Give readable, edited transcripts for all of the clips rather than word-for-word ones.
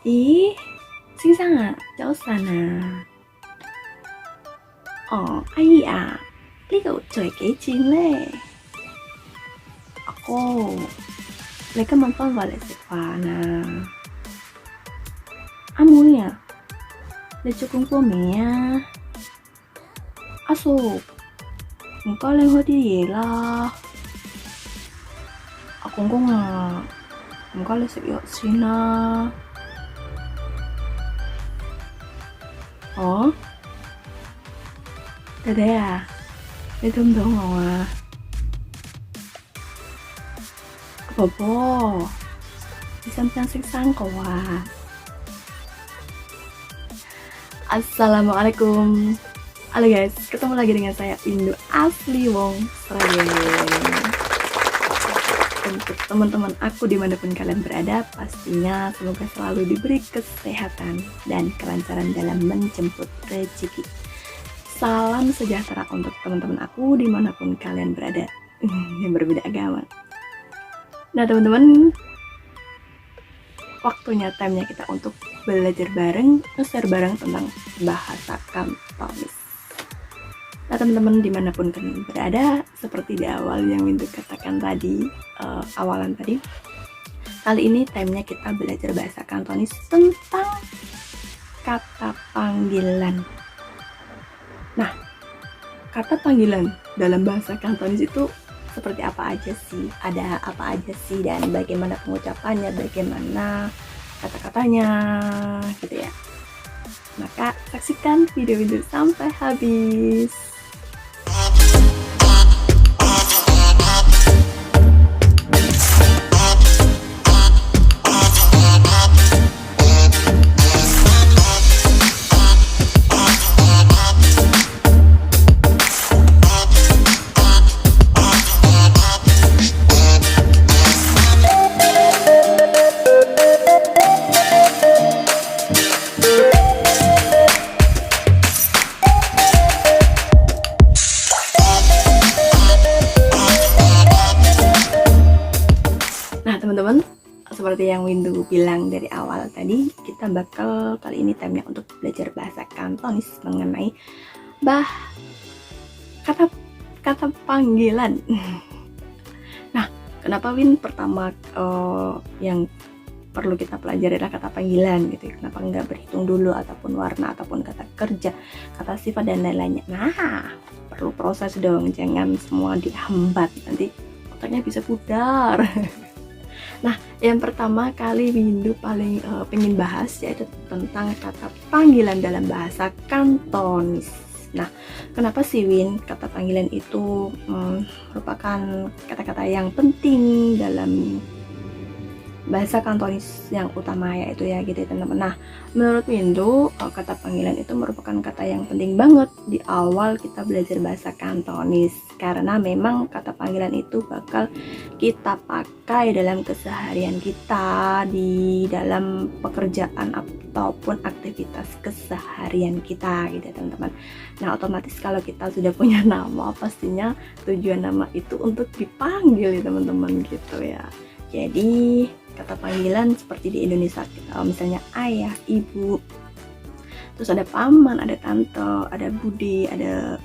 咦，先生啊，早晨啊。哦，阿姨啊，呢度聚幾錢呢？阿哥，你今日翻返嚟食飯啊？阿妹啊，你做功課未啊？阿叔，唔該拎開啲嘢啦。阿公公啊，唔該你食藥先啦。哦，弟弟啊，你肚唔肚餓啊？寶寶，你想唔想食生果啊？Assalamualaikum. Halo guys, ketemu lagi dengan saya Windu Asli Wong Sragen. Untuk teman-teman aku dimanapun kalian berada, pastinya semoga selalu diberi kesehatan dan kelancaran dalam menjemput rezeki. Salam sejahtera untuk teman-teman aku dimanapun kalian berada yang berbeda agama. Nah teman-teman, waktunya time-nya kita untuk belajar bareng, share bareng tentang bahasa Kantonis. Nah teman-teman dimanapun kalian berada, seperti di awal yang Windu katakan tadi, awalan tadi, kali ini time-nya kita belajar bahasa Kantonis tentang kata panggilan. Nah, kata panggilan dalam bahasa Kantonis itu seperti apa aja sih? Ada apa aja sih? Dan bagaimana pengucapannya? Bagaimana kata-katanya? Gitu ya. Maka saksikan video-video sampai habis. Teman-teman, seperti yang Windu bilang dari awal tadi, kita bakal kali ini time-nya untuk belajar bahasa Kantonis mengenai kata panggilan. Nah, kenapa Win pertama yang perlu kita pelajari adalah kata panggilan gitu ya? Kenapa nggak berhitung dulu ataupun warna ataupun kata kerja, kata sifat dan lain-lainnya? Nah, perlu proses dong, jangan semua dihambat, nanti otaknya bisa pudar. Nah, yang pertama kali Windu paling pengen bahas yaitu tentang kata panggilan dalam bahasa Kantonis. Nah, kenapa sih Win kata panggilan itu merupakan kata-kata yang penting dalam bahasa Kantonis yang utama yaitu ya gitu ya teman-teman. Nah, menurut Windu kata panggilan itu merupakan kata yang penting banget di awal kita belajar bahasa Kantonis, karena memang kata panggilan itu bakal kita pakai dalam keseharian kita, di dalam pekerjaan ataupun aktivitas keseharian kita gitu ya teman-teman. Nah, otomatis kalau kita sudah punya nama, pastinya tujuan nama itu untuk dipanggil ya teman-teman gitu ya. Jadi kata panggilan seperti di Indonesia kita misalnya ayah, ibu, terus ada paman, ada tante, ada bude, ada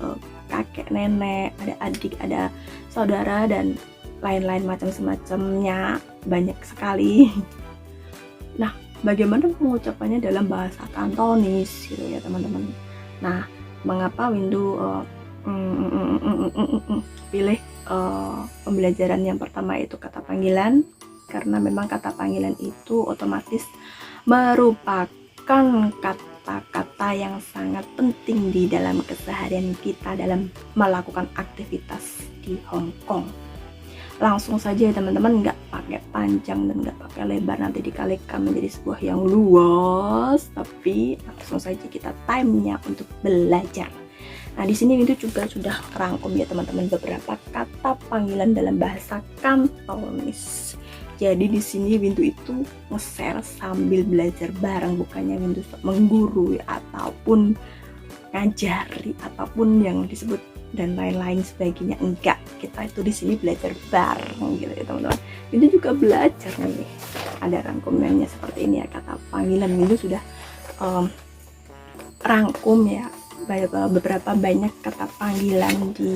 kakek, nenek, ada adik, ada saudara, dan lain-lain macam semacamnya, banyak sekali. Nah, bagaimana pengucapannya dalam bahasa Kantonis gitu ya teman-teman. Nah, mengapa Windu pilih pembelajaran yang pertama itu kata panggilan? Karena memang kata panggilan itu otomatis merupakan kata-kata yang sangat penting di dalam keseharian kita dalam melakukan aktivitas di Hong Kong. Langsung saja ya teman-teman, nggak pakai panjang dan nggak pakai lebar nanti dikalikan menjadi sebuah yang luas, tapi langsung saja kita time-nya untuk belajar. Nah, di sini itu juga sudah rangkum ya teman-teman beberapa kata panggilan dalam bahasa Kantonis. Jadi di sini Windu itu nge-share sambil belajar bareng, bukannya Windu menggurui ataupun ngajari ataupun yang disebut dan lain-lain sebagainya. Enggak, kita itu di sini belajar bareng gitu ya teman-teman. Windu juga belajar nih. Ada rangkumannya seperti ini ya, kata panggilan. Windu sudah rangkum ya beberapa banyak kata panggilan di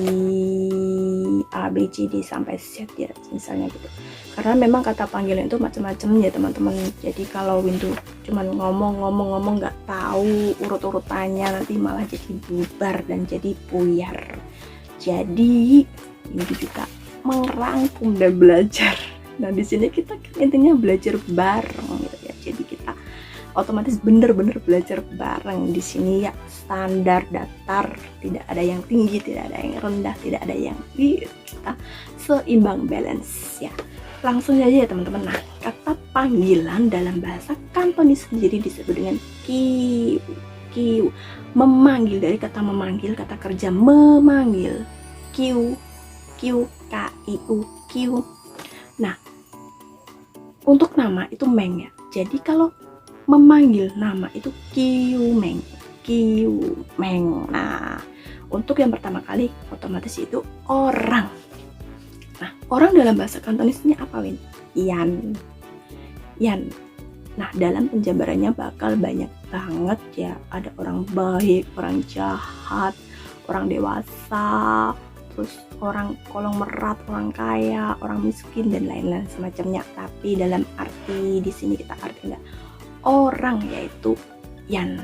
A, B, C, D sampai Z ya misalnya gitu. Karena memang kata panggilan itu macam-macam ya teman-teman. Jadi kalau Windu cuman ngomong nggak tahu urut-urutannya, nanti malah jadi bubar dan jadi buyar. Jadi Windu juga merangkum dan belajar. Nah di sini kita intinya belajar bareng gitu ya. Jadi kita otomatis bener-bener belajar bareng di sini ya, standar datar, tidak ada yang tinggi, tidak ada yang rendah, tidak ada yang kita seimbang, balance ya. Langsung aja ya teman-teman. Nah, kata panggilan dalam bahasa Kantonis sendiri disebut dengan kiu. Kiu, memanggil, dari kata memanggil, kata kerja memanggil, kiu, kiu, k-i-u, kiu. Nah, untuk nama itu meng ya. Jadi kalau memanggil nama itu kiumeng, kiumeng. Nah, untuk yang pertama kali otomatis itu orang. Nah, orang dalam bahasa Kantonisnya apa, Win? Yan. Yan. Nah, dalam penjabarannya bakal banyak banget ya. Ada orang baik, orang jahat, orang dewasa, terus orang kolong merat, orang kaya, orang miskin dan lain-lain semacamnya. Tapi dalam arti di sini kita arti enggak orang, yaitu yan.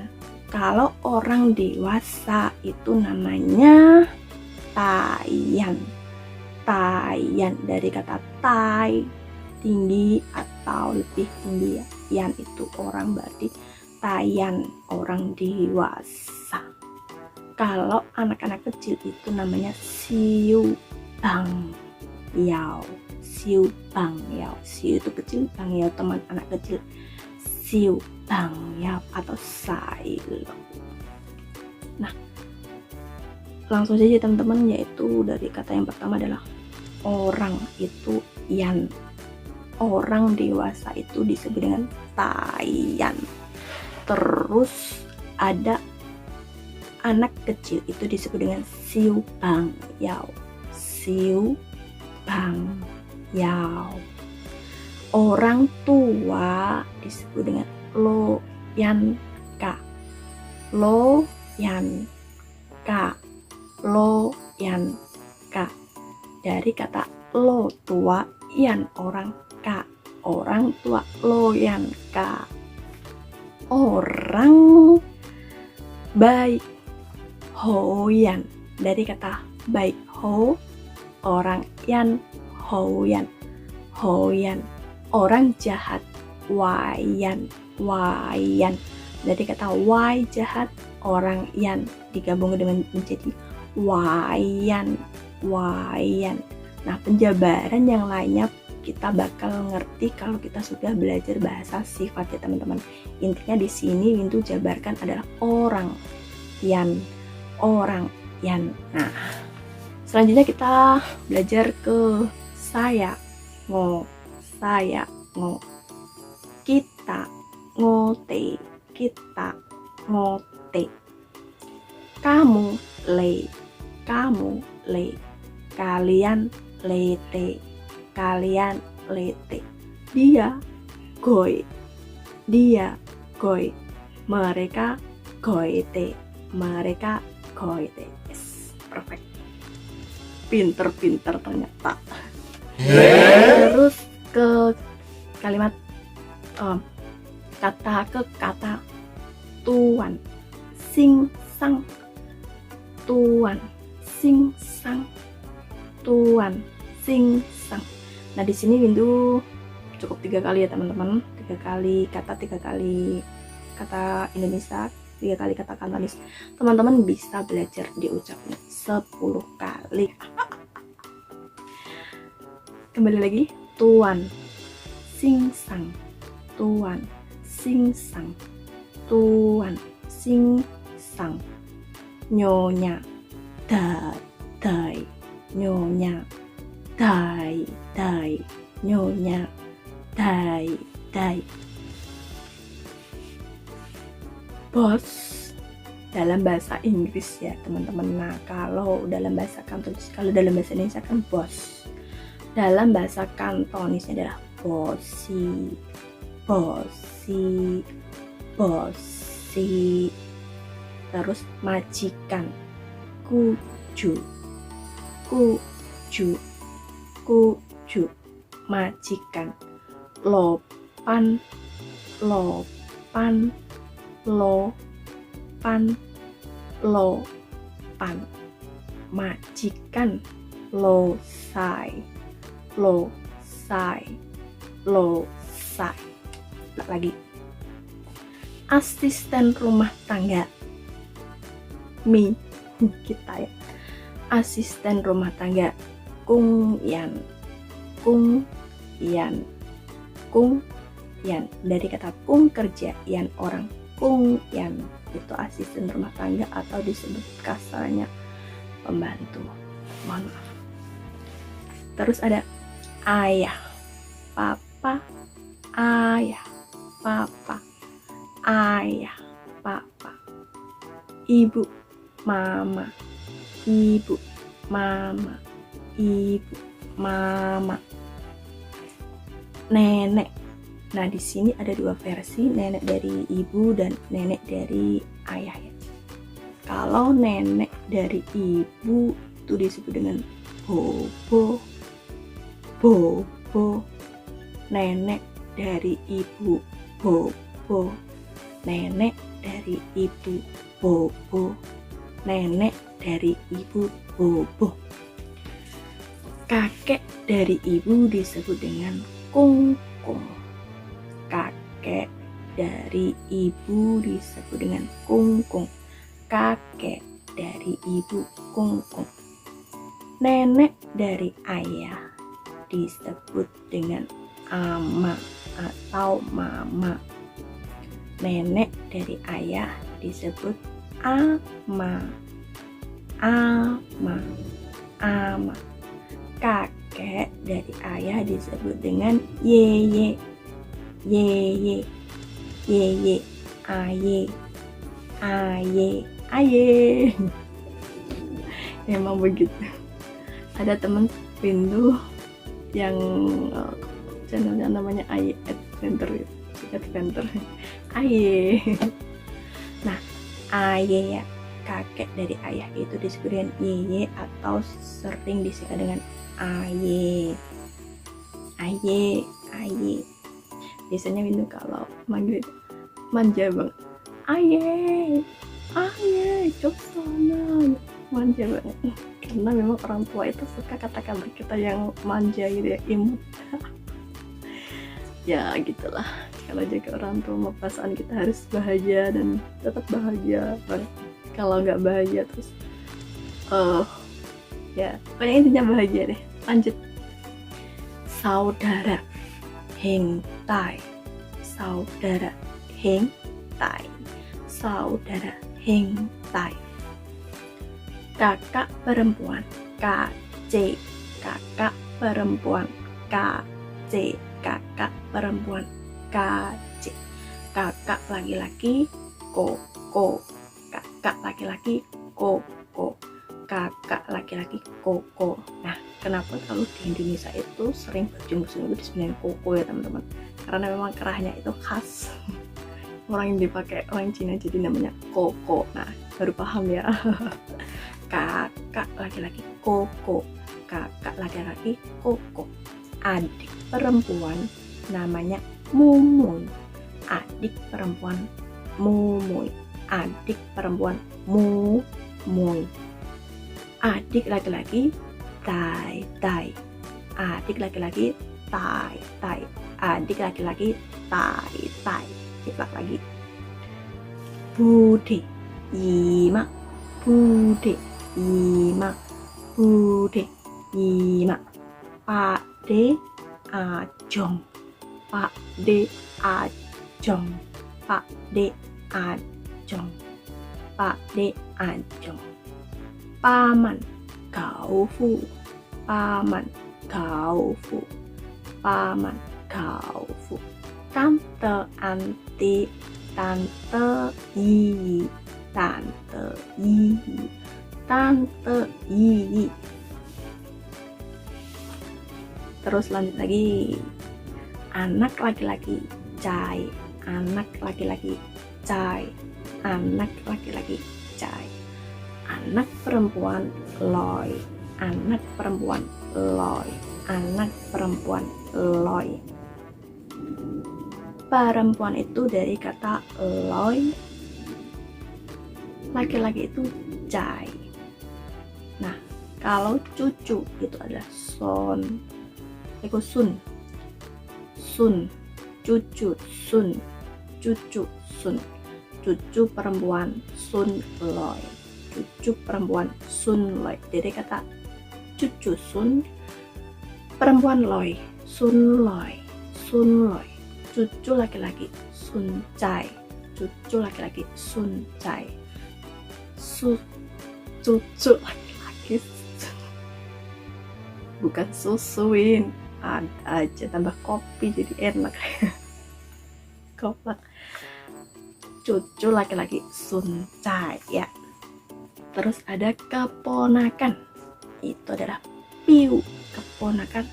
Kalau orang dewasa itu namanya tayan. Tayan dari kata tai, tinggi atau lebih tinggi ya. Yan itu orang, berarti tayan, orang dewasa. Kalau anak-anak kecil itu namanya siu bang yao. Siu bang yao. Siu itu kecil, bang yao teman anak kecil. Siu bang yao atau sailo. Nah, langsung saja teman-teman, yaitu dari kata yang pertama adalah orang itu yan. Orang dewasa itu disebut dengan tayan. Terus ada anak kecil itu disebut dengan siu bang yao. Siu bang yao. Orang tua disebut dengan lo yan ka. Lo yan ka. Lo yan ka. Dari kata lo tua, yan orang, ka orang tua, lo yan ka. Orang baik, ho yan. Dari kata baik, ho, orang yan, ho yan. Ho yan. Orang jahat, wayan, wayan. Dari kata wai, jahat, orang yan digabung dengan menjadi wayan, wayan. Nah, penjabaran yang lainnya kita bakal ngerti kalau kita sudah belajar bahasa sifat ya teman-teman. Intinya di sini Windu jabarkan adalah orang yan, orang yan. Nah, selanjutnya kita belajar ke saya, ngo, saya, ngo, kita, ngote, kita, ngote, kamu, le, kamu, le, kalian, lete, kalian, lete, dia, goy, dia, goy, mereka, goite, mereka, goite. Yes, perfect. Pinter-pinter ternyata. Terus ke kalimat kata ke kata tuan, sing sang, tuan, sing sang, tuan, sing sang. Nah di sini Windu cukup 3 kali ya teman-teman, 3 kali kata Indonesia, 3 kali kata Kantonis. Teman-teman bisa belajar diucapnya 10 kali. Kembali lagi, tuan, sing sang, tuan, sing sang, tuan, sing sang, nyonya, dai, nyonya, dai, nyonya, dai. Bos dalam bahasa Inggris ya teman-teman. Nah kalau dalam bahasa Kantonis, kalau dalam bahasa Indonesia kan bos. Dalam bahasa Kantonisnya adalah bosi, bos. si bos, si, terus majikan, kuju, kuju, kuju, majikan, lopan, lopan, lopan, lopan, majikan, losai, losai, losai. Lagi, asisten rumah tangga, mi, kita ya, asisten rumah tangga, kung yan, kung yan, kung yan, dari kata kung kerja, yan orang, kung yan itu asisten rumah tangga atau disebut kasarnya pembantu. Mohon maaf. Terus ada ayah, papa, ayah, papa, ayah, papa, ibu, mama, ibu, mama, ibu, mama, nenek. Nah, di sini ada dua versi, nenek dari ibu dan nenek dari ayah ya. Kalau nenek dari ibu itu disebut dengan bobo, bobo. Nenek dari ibu, bobo. Nenek dari ibu, bobo. Nenek dari ibu, bobo. Kakek dari ibu disebut dengan kungkung. Kakek dari ibu disebut dengan kungkung. Kakek dari ibu, kungkung. Nenek dari ayah disebut dengan ama atau mama. Nenek dari ayah disebut ama, ama, ama. Kakek dari ayah disebut dengan yeye, yeye, yeye, aye, aye, aye. Emang begitu. Ada teman pindu yang channelnya namanya Aye Adventure, Adventure, Aye. Nah, aye ya, kakek dari ayah itu disebut dengan yeye atau sering disingkat dengan aye, aye, aye. Biasanya Windu kalau manggil manja banget, aye, aye, Joksana, manja banget. Karena memang orang tua itu suka kata-kata kita yang manja gitu ya, imut. Ya gitulah, kalau jaga orang tua mah perasaan kita harus bahagia dan tetap bahagia. Kalau nggak bahagia terus ya pokoknya intinya bahagia deh. Lanjut, saudara, hengtai, saudara, hengtai, saudara, hengtai. Kakak perempuan, KC, kakak perempuan, KC, kakak perempuan, KC. Kakak laki-laki, koko, kakak laki-laki, koko, kakak laki-laki, koko. Nah, kenapa kalau di Indonesia itu sering berjumlah itu disebutkan koko ya teman-teman? Karena memang kerahnya itu khas orang yang dipakai orang Cina, jadi namanya koko. Nah, baru paham ya. Kakak laki-laki, koko, kakak laki-laki, koko. Adik perempuan namanya Mumuy, adik perempuan Mumuy, adik perempuan Mumuy. Adik laki-laki, Tai Tai, adik laki-laki, Tai Tai, adik laki-laki, Tai Tai. Cepat lagi, Bude, Yima, Bude, Yima, Bude, Yima. Pakde, Ajong, Pakde, Ajong, Pakde, Ajong, Pakde, Ajong. Paman, Gaofu, Paman, Gaofu, Paman, Gaofu. Tante, anti, tante, yi, tante, yi, tante, yi. Terus lanjut lagi, anak laki-laki, cai, anak laki-laki cai, anak laki-laki cai, anak perempuan loi, anak perempuan loi, anak perempuan loi. Perempuan itu dari kata loi, laki-laki itu cai. Nah, kalau cucu itu adalah son, itu sun, sun, cucu sun, cucu sun, cucu perempuan sun loi, cucu perempuan sun loi. Jadi kata cucu sun, perempuan loi, sun loi, sun loi. Cucu laki-laki sun cai, cucu laki-laki sun cai, cucu laki-laki bukan susuin, ada aja tambah kopi jadi enak. Koplak. Cucu laki-laki sun cai ya. Terus ada keponakan, itu adalah piu, keponakan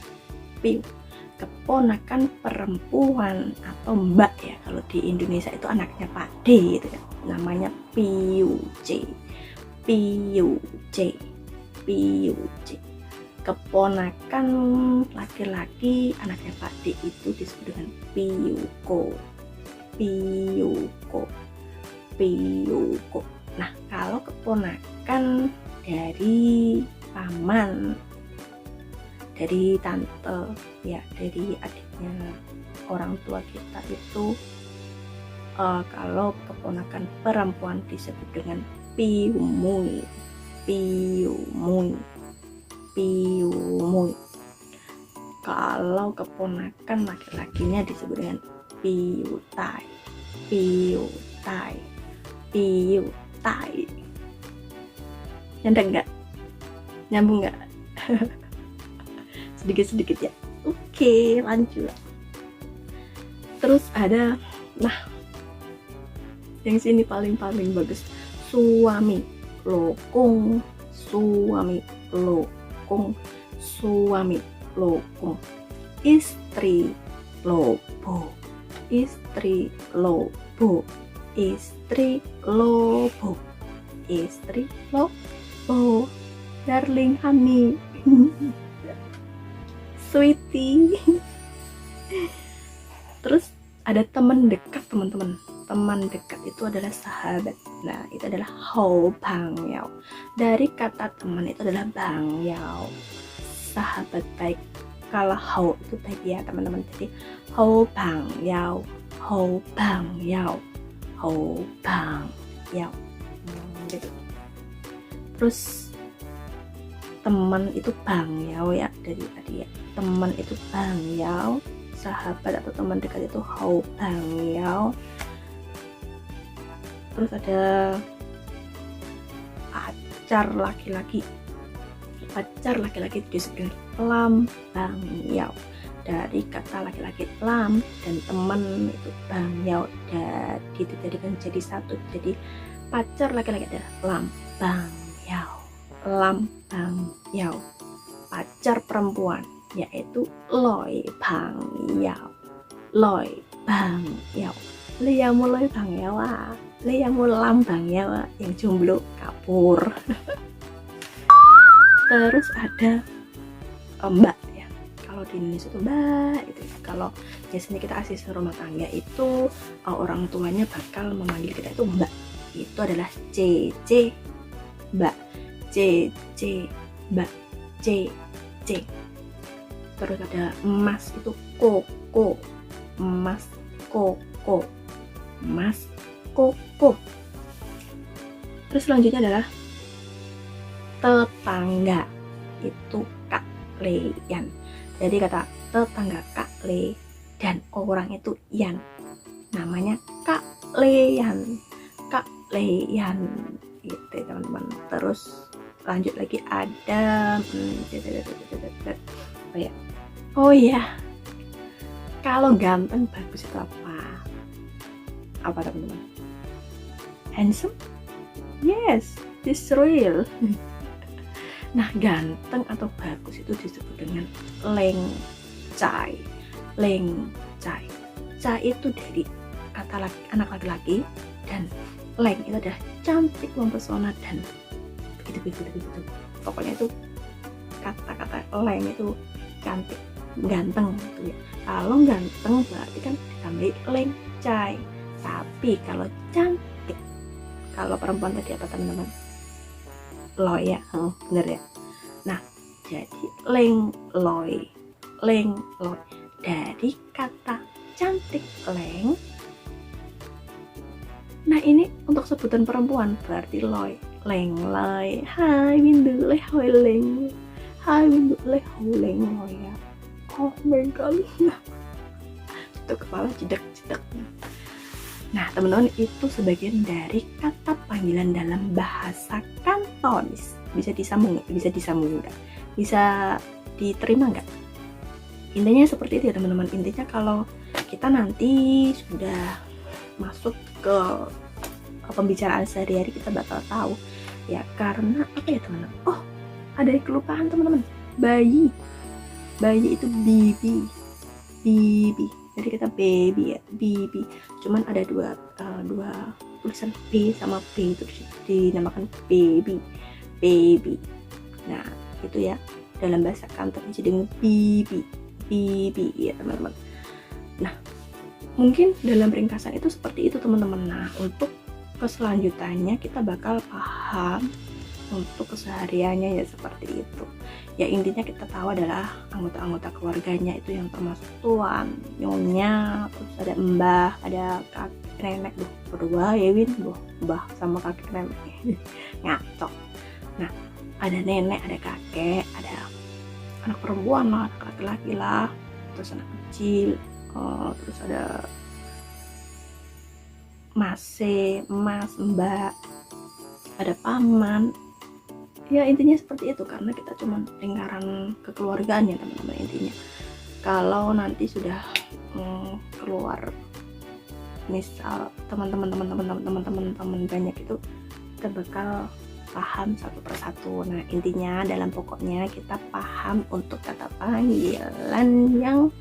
piu. Keponakan perempuan atau mbak ya, kalau di Indonesia itu anaknya Pak D itu ya, namanya piuce, piuce, piuce. Keponakan laki-laki anaknya Pak D itu disebut dengan piuko, piuko, piuko. Nah, kalau keponakan dari paman, dari tante ya, dari adiknya orang tua kita itu, kalau keponakan perempuan disebut dengan piumui, piumui, piumui. Kalau keponakan laki-lakinya disebut dengan piutai, piutai, piutai. Nyambung nggak? Nyambung nggak? Sedikit-sedikit ya. Oke, lanjut. Terus ada, nah, yang sini paling bagus. Suami lokung, suami lokung, suami lokung. Istri lobo, istri lobo, istri lobo, istri lobo. Darling honey. Sweetie. Terus ada teman dekat, teman-teman. Teman dekat itu adalah sahabat. Nah, itu adalah hou bang yao. Dari kata teman itu adalah bang yao, sahabat baik. Kalau hou itu baik ya, teman-teman. Jadi hou bang yao, hou bang yao, hou bang yao. Gitu. Terus teman itu bang yao ya, dari tadi ya. Teman itu bang yao, sahabat atau teman dekat itu hou bang yao. Terus ada pacar laki-laki, pacar laki-laki disebut lam bang yao. Dari kata laki-laki lam dan teman itu bang yao, jadi dijadikan jadi satu. Jadi pacar laki-laki adalah lam bang yao, lam bang yao. Pacar perempuan yaitu loi bang yao, loi bang yao. Liang mulai bang yao, liang lam bang yao, yang jomblo kapur. Terus ada mbak ya. Kalau di Indonesia itu mbak itu. Kalau biasanya kita asisten rumah tangga itu, orang tuanya bakal memanggil kita itu mbak. Itu adalah cc mbak, cc mbak, cc. Terus ada emas itu koko, emas koko, emas koko. Terus selanjutnya adalah tetangga, itu kak leyan. Jadi kata tetangga kak le dan orang itu yan, namanya kak leyan, kak leyan gitu teman-teman. Terus lanjut lagi ada oh ya, kalau ganteng bagus itu apa teman-teman? Handsome? Yes, this real. Nah, ganteng atau bagus itu disebut dengan leng cai, leng cai. Cai itu dari kata anak laki-laki, dan leng itu adalah cantik, mempesona, dan begitu. Pokoknya itu kata-kata leng itu cantik, ganteng gitu ya. Kalau ganteng berarti kan ditambahi lengcai. Tapi kalau cantik, kalau perempuan tadi apa teman-teman? Loy ya, bener ya. Nah, jadi leng loy. Dari kata cantik leng. Nah, ini untuk sebutan perempuan berarti loy. Loy. Hai Windu, leh hoi leng. Hai Windu, leh hoi leng loy ya. Oh my god. Itu kepala jedak-jedak. Nah, teman-teman, itu sebagian dari kata panggilan dalam bahasa Kantonis. Bisa disambung nggak? Bisa diterima nggak? Intinya seperti itu ya teman-teman. Intinya kalau kita nanti sudah masuk ke pembicaraan sehari-hari, kita bakal tahu ya. Karena apa ya teman-teman? Oh, ada kelupaan teman-teman. Bayi itu bibi. Jadi kita baby ya, bibi. Cuman ada dua tulisan B sama B, itu dinamakan baby. Nah, itu ya dalam bahasa Kanton jadi bibi ya teman-teman. Nah, mungkin dalam ringkasan itu seperti itu teman-teman. Nah, untuk keselanjutannya kita bakal paham untuk kesehariannya ya seperti itu. Ya intinya kita tahu adalah anggota-anggota keluarganya itu yang termasuk tuan, nyonya, terus ada mbah, ada kakek nenek, berdua ya Win, mbah sama kakek nenek ngaco. Nah, ada nenek, ada kakek, ada anak perempuan lah, anak laki-laki lah, terus anak kecil, terus ada mas, mbak, ada paman. Ya intinya seperti itu, karena kita cuma lingkaran kekeluargaan ya teman-teman. Intinya kalau nanti sudah keluar, misal teman-teman banyak itu, kita bakal paham satu persatu. Nah, intinya dalam pokoknya kita paham untuk kata panggilan yang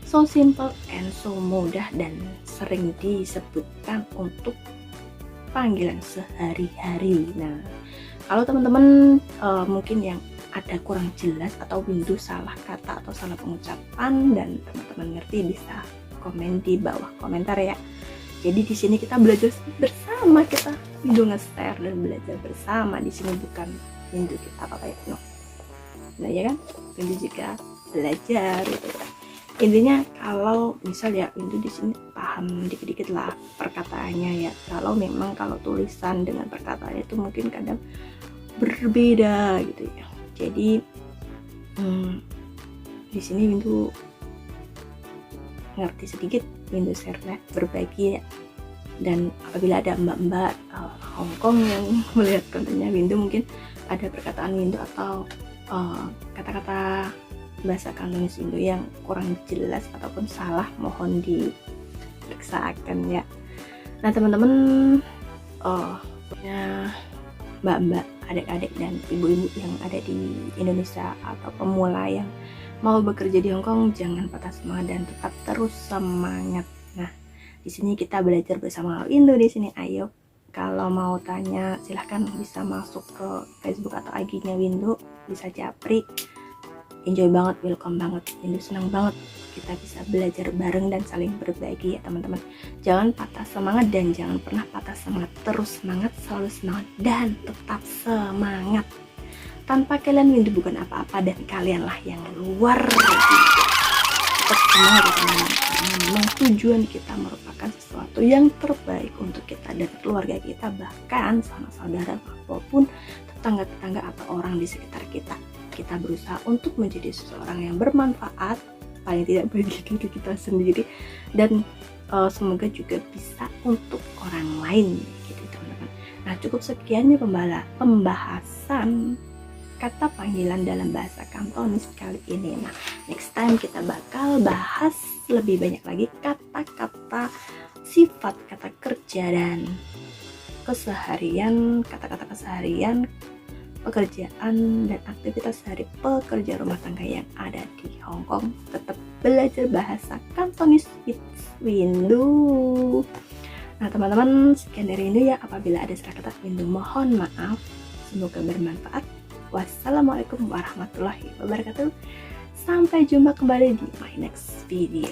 so simple and so mudah dan sering disebutkan untuk panggilan sehari-hari. Nah, kalau teman-teman mungkin yang ada kurang jelas atau Windu salah kata atau salah pengucapan dan teman-teman ngerti, bisa komen di bawah komentar ya. Jadi di sini kita belajar bersama, kita Windu nge-share dan belajar bersama. Di sini bukan Windu kita apa ya, no. Nah ya kan, Windu juga belajar gitu kan. Intinya kalau misal ya Windu di sini paham dikit-dikit lah perkataannya ya. Kalau tulisan dengan perkataannya itu mungkin kadang berbeda gitu ya. Jadi di sini Windu ngerti sedikit, Windu share, berbagi ya. Dan apabila ada mbak-mbak Hongkong yang melihat kontennya Windu, mungkin ada perkataan Windu atau kata-kata bahasa Kantonis Windu yang kurang jelas ataupun salah, mohon diperiksakan ya. Nah teman-teman, punya mbak-mbak, adik-adik dan ibu-ibu yang ada di Indonesia atau pemula yang mau bekerja di Hongkong, jangan patah semangat dan tetap terus semangat. Nah, di sini kita belajar bersama Windu di sini. Ayo, kalau mau tanya silahkan bisa masuk ke Facebook atau IG-nya Windu, bisa japri. Enjoy banget, welcome banget. Windu senang banget kita bisa belajar bareng dan saling berbagi ya teman-teman. Jangan patah semangat dan jangan pernah patah semangat. Terus semangat, selalu semangat dan tetap semangat. Tanpa kalian Windu bukan apa-apa, dan kalianlah yang luar biasa. Tetap semangat ya teman-teman. Memang tujuan kita merupakan sesuatu yang terbaik untuk kita dan keluarga kita, bahkan sama saudara maupun tetangga-tetangga atau orang di sekitar kita. Kita berusaha untuk menjadi seseorang yang bermanfaat, paling tidak bagi diri kita sendiri, dan semoga juga bisa untuk orang lain gitu teman-teman. Nah, cukup sekiannya pembahasan kata panggilan dalam bahasa Kantonis kali ini. Nah, next time kita bakal bahas lebih banyak lagi kata-kata sifat, kata kerja dan keseharian, kata-kata keseharian, pekerjaan dan aktivitas sehari pekerja rumah tangga yang ada di Hongkong. Tetap belajar bahasa Kantonis with Windu. Nah teman-teman, sekian dari Windu ya. Apabila ada salah kata, Windu mohon maaf. Semoga bermanfaat. Wassalamualaikum warahmatullahi wabarakatuh. Sampai jumpa kembali di my next video.